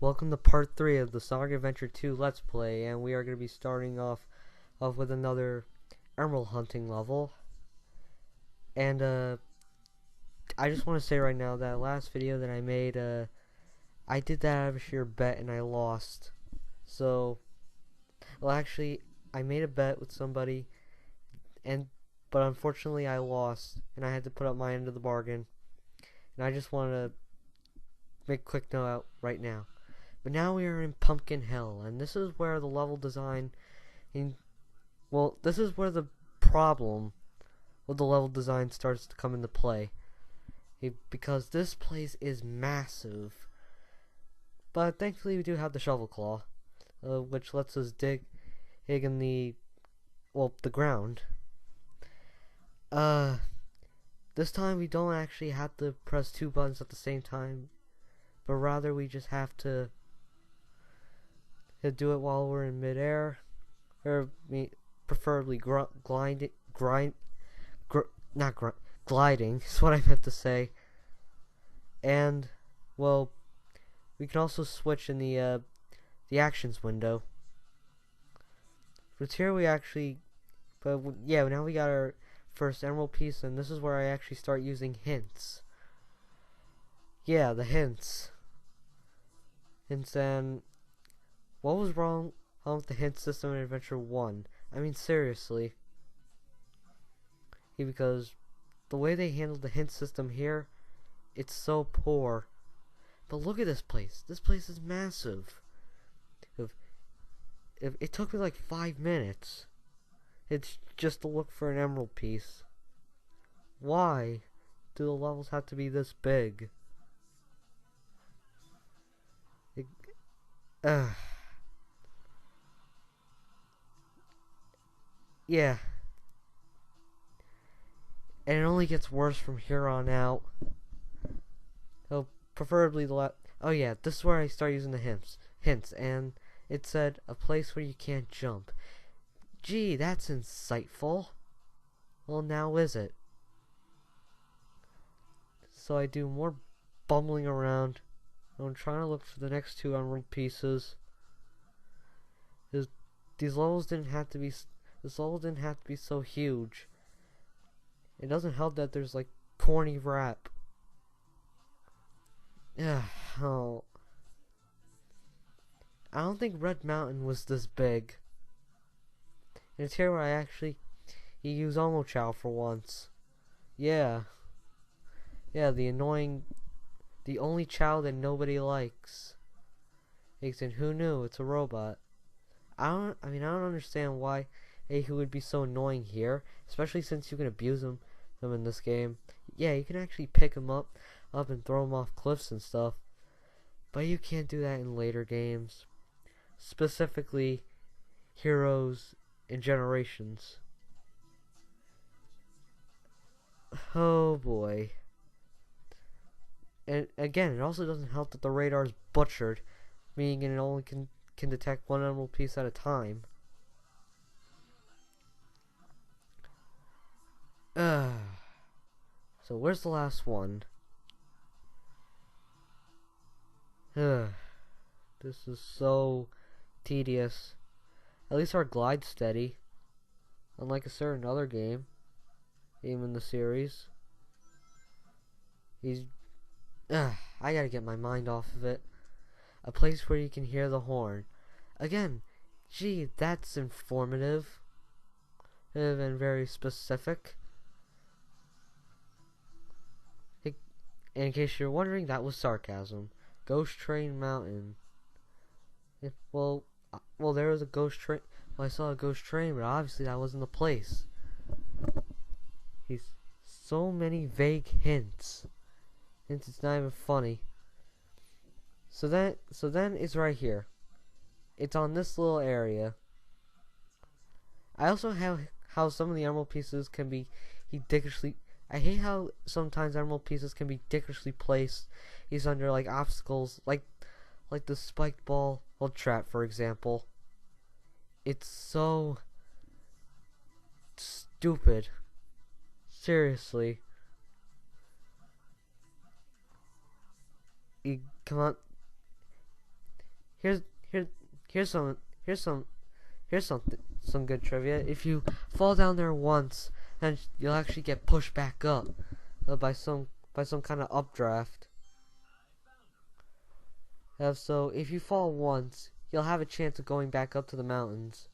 Welcome to part 3 of the Sonic Adventure 2 Let's Play, and we are going to be starting off with another emerald hunting level. And I just want to say right now that last video that I made, I did that out of a sheer bet and I lost. So, well actually, I made a bet with somebody, but unfortunately I lost, and I had to put up my end of the bargain. And I just want to make a quick note out right now. But now we are in Pumpkin Hill, and this is where the level design, this is where the problem with the level design starts to come into play. Because this place is massive. But thankfully we do have the shovel claw, which lets us dig in the ground. This time we don't actually have to press two buttons at the same time, but rather we just have to do it while we're in midair, or preferably gliding is what I meant to say. And well, we can also switch in the actions window. But here we actually, now we got our first emerald piece, and this is where I actually start using hints. Yeah, the hints. And what was wrong with the hint system in Adventure 1? I mean, seriously. Because the way they handled the hint system here, it's so poor. But look at this place. This place is massive. If it took me like 5 minutes. It's just to look for an emerald piece. Why do the levels have to be this big? Yeah. And it only gets worse from here on out. Oh, preferably oh yeah, this is where I start using the hints, and it said a place where you can't jump. Gee, that's insightful. Well, now is it? So I do more bumbling around. I'm trying to look for the next two emerald pieces. These levels didn't have to be. This level didn't have to be so huge. It doesn't help that there's like corny rap. Oh. I don't think Red Mountain was this big. And it's here where I actually use Omo Chow for once. Yeah. Yeah, the only Chow that nobody likes. And who knew? It's a robot. I don't understand why he would be so annoying here, especially since you can abuse them in this game. Yeah, you can actually pick him up and throw him off cliffs and stuff, but you can't do that in later games, specifically Heroes and Generations. Oh boy. And again, it also doesn't help that the radar is butchered, meaning it only can detect one emerald piece at a time. So where's the last one? This is so tedious. At least our glide's steady, unlike a certain other game in the series. I gotta get my mind off of it. A place where you can hear the horn. Again, gee, that's informative and very specific. In case you're wondering, that was sarcasm. Ghost Train Mountain. Well, there was a ghost train. Well, I saw a ghost train, but obviously that wasn't the place. He's so many vague hints. It's not even funny. So then it's right here. It's on this little area. I also have how some of the emerald pieces can be ridiculously. I hate how sometimes emerald pieces can be ridiculously placed. He's under like obstacles, like the spiked ball trap, for example. It's so stupid. Seriously. Come on. here's here here's some here's some here's some good trivia. If you fall down there once, then you'll actually get pushed back up by some kind of updraft. So if you fall once, you'll have a chance of going back up to the mountains.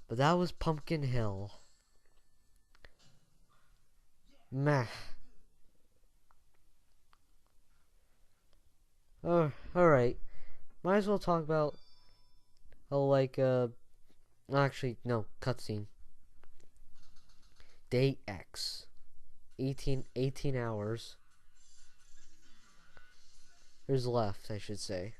But that was Pumpkin Hill. Meh. Oh, alright. Might as well talk about, actually, no, cutscene. Day X. 18 hours. There's left, I should say.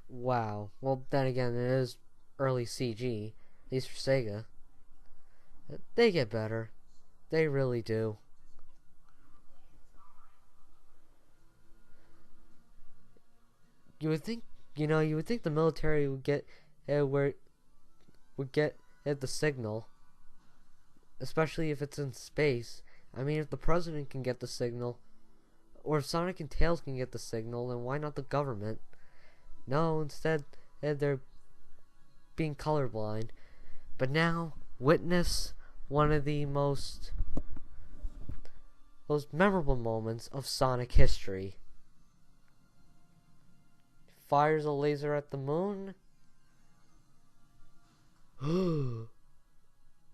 Wow. Well, then again, it is early CG, at least for Sega. They get better. They really do. You would think, you would think the military would get the signal, especially if it's in space. I mean, if the president can get the signal, or if Sonic and Tails can get the signal, then why not the government? No, instead they're being colorblind. But now, witness one of the most memorable moments of Sonic history. Fires a laser at the moon.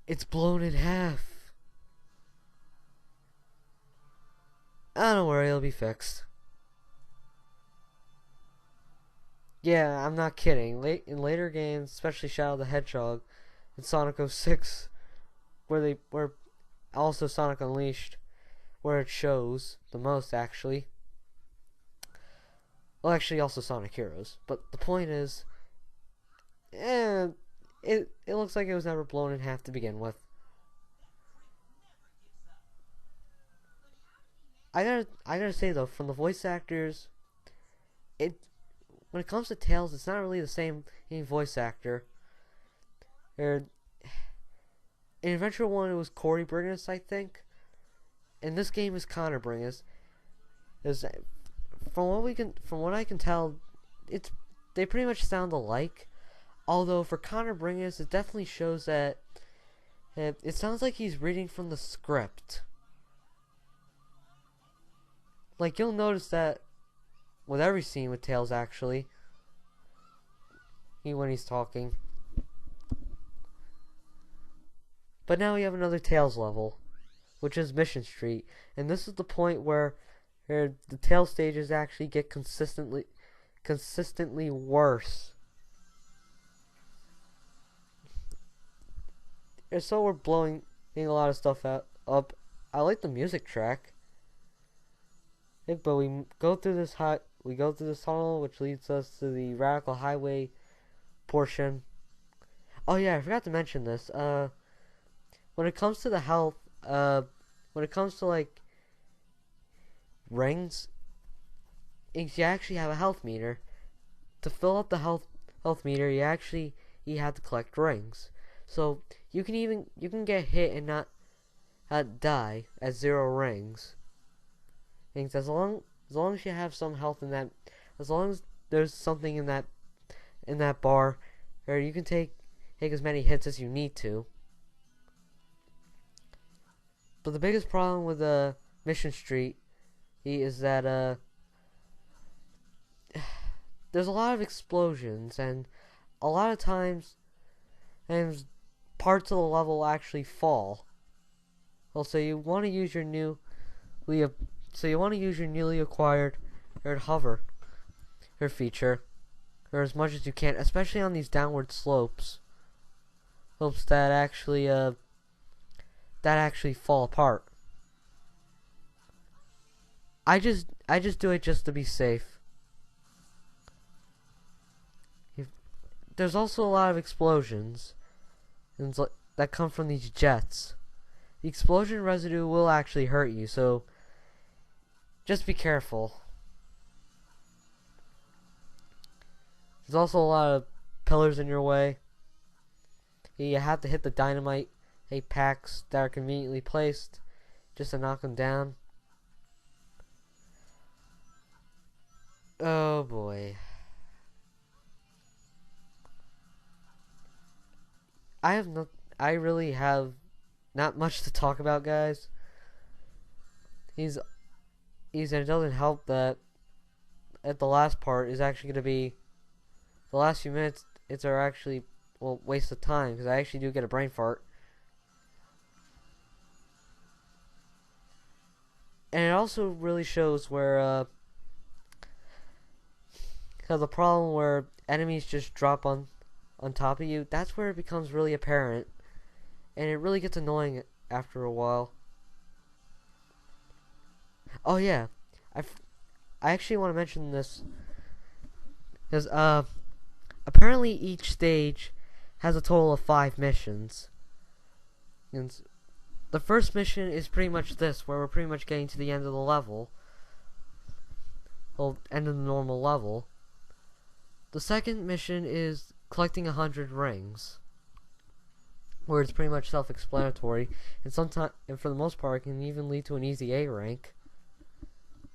It's blown in half. Don't worry, it'll be fixed. Yeah, I'm not kidding. In later games, especially Shadow the Hedgehog and Sonic 06, where also Sonic Unleashed, where it shows the most actually. Well, actually, also Sonic Heroes. But the point is, it looks like it was never blown in half to begin with. I gotta say though, from the voice actors, when it comes to Tails, it's not really the same voice actor. In Adventure 1, it was Corey Bringas, I think. And this game is Connor Bringas. From what I can tell, they pretty much sound alike. Although for Connor Bringas, it definitely shows that it sounds like he's reading from the script. Like, you'll notice that with every scene with Tails, actually, when he's talking. But now we have another Tails level, which is Mission Street, and this is the point where the Tails stages actually get consistently worse. And so we're blowing a lot of stuff up. I like the music track. But we go through this tunnel, which leads us to the Radical Highway portion. Oh yeah, I forgot to mention this. When it comes to the health, when it comes to like rings, you actually have a health meter. To fill up the health meter, you have to collect rings. So you can get hit and not die at 0 rings. As long as you have some health in that, as long as there's something in that bar, or you can take as many hits as you need to. But the biggest problem with Mission Street is that there's a lot of explosions, and a lot of times, and parts of the level actually fall. Also, you want to use your newly acquired hover feature, or as much as you can, especially on these downward slopes that actually fall apart. I just do it just to be safe. There's also a lot of explosions that come from these jets. The explosion residue will actually hurt you, so just be careful. There's also a lot of pillars in your way. You have to hit the dynamite packs that are conveniently placed just to knock them down. Oh boy. I have not. I really have not much to talk about, guys. He's and it doesn't help that at the last part is actually going to be the last few minutes. It's are actually well waste of time because I actually do get a brain fart, and it also really shows where the problem where enemies just drop on top of you. That's where it becomes really apparent, and it really gets annoying after a while. Oh yeah, I actually want to mention this because apparently each stage has a total of 5 missions. And the first mission is pretty much this, where we're pretty much getting to the end of the level. Well, end of the normal level. The second mission is collecting 100 rings, where it's pretty much self-explanatory, and and for the most part, it can even lead to an easy A rank.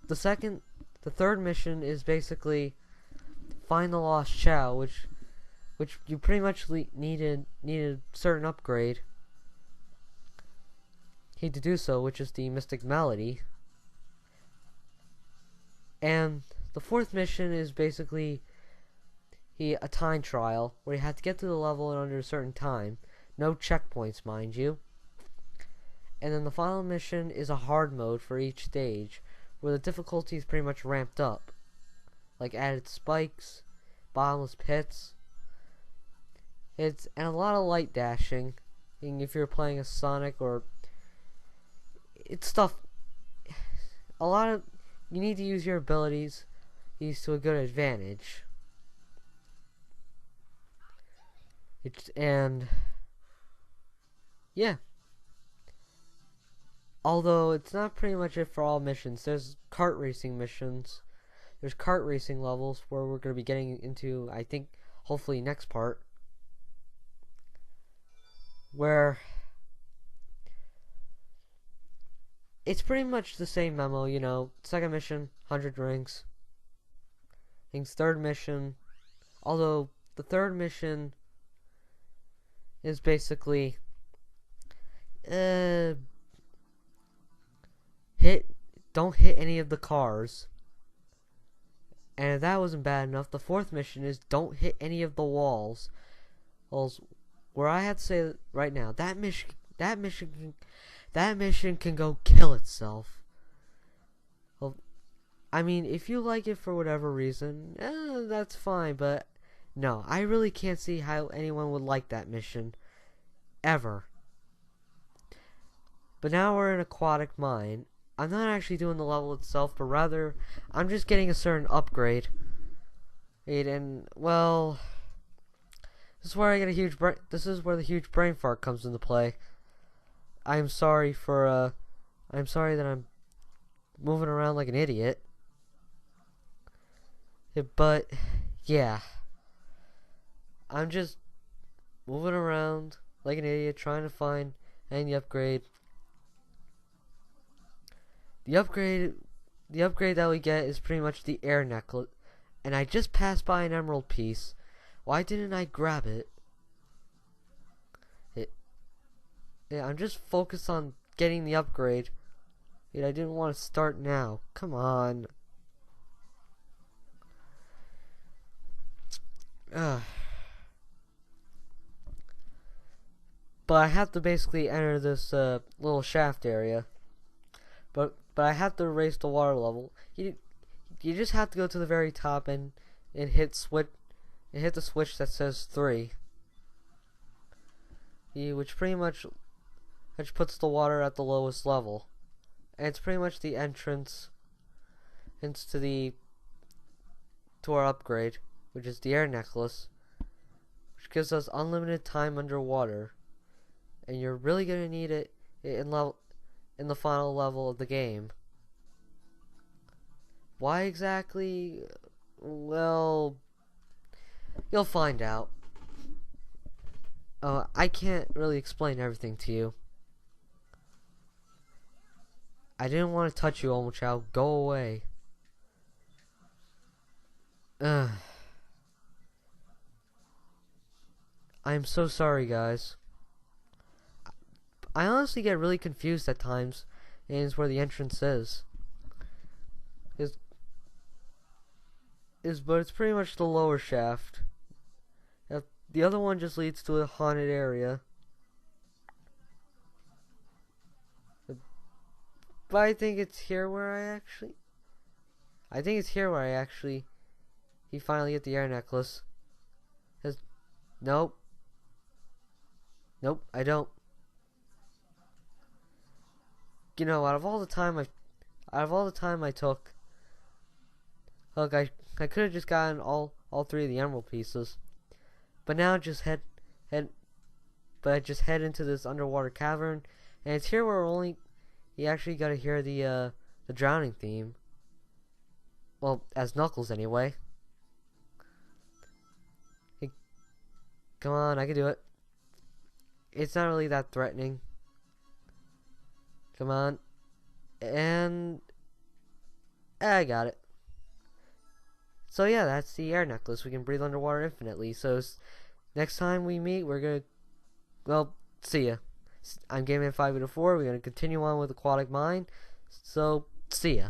The third mission is basically find the lost Chow, which you pretty much needed a certain upgrade to do so, which is the Mystic Melody. And the fourth mission is basically a time trial where you have to get to the level in under a certain time. No checkpoints, mind you. And then the final mission is a hard mode for each stage, where the difficulty is pretty much ramped up. Like added spikes, bottomless pits. And a lot of light dashing. And if you're playing a Sonic or it's stuff. You need to use your abilities to a good advantage. Yeah. Although it's not pretty much it for all missions. There's kart racing missions. There's kart racing levels where we're going to be getting into, I think, hopefully next part. Where it's pretty much the same memo, you know. Second mission, 100 rings. Things third mission, although the third mission is basically don't hit any of the cars. And if that wasn't bad enough, the fourth mission is don't hit any of the walls. Where I have to say right now, that mission can go kill itself. Well, I mean, if you like it for whatever reason, that's fine, but no, I really can't see how anyone would like that mission. Ever. But now we're in Aquatic Mine. I'm not actually doing the level itself, but rather, I'm just getting a certain upgrade. And, well, this is where I get this is where the huge brain fart comes into play. I'm sorry that I'm moving around like an idiot. But, yeah. I'm just moving around like an idiot, trying to find any upgrade. The upgrade that we get is pretty much the air necklace. And I just passed by an emerald piece. Why didn't I grab it? Yeah, I'm just focused on getting the upgrade. I didn't want to start now. Come on. Ugh. But I have to basically enter this little shaft area. But I have to raise the water level. You just have to go to the very top and hit the switch that says 3. Which puts the water at the lowest level. And it's pretty much the entrance to our upgrade, which is the air necklace, which gives us unlimited time underwater. And you're really gonna need it in the final level of the game. Why exactly? Well, you'll find out. I can't really explain everything to you. I didn't want to touch you, Omochow. Go away. Ugh. I'm so sorry, guys. I honestly get really confused at times, and it's where the entrance but it's pretty much the lower shaft. The other one just leads to a haunted area. But I think it's here where he finally get the air necklace. Nope. Nope, I don't. You know, out of all the time I took, look, I could have just gotten all three of the emerald pieces. But now head I just head into this underwater cavern, and it's here where you actually gotta hear the drowning theme. Well, as Knuckles anyway. Hey, come on, I can do it. It's not really that threatening. Come on. And I got it. So yeah, that's the air necklace. We can breathe underwater infinitely. So next time we meet, we're gonna, well, see ya. I'm Game Man 5 4. We're gonna continue on with Aquatic Mine. So see ya.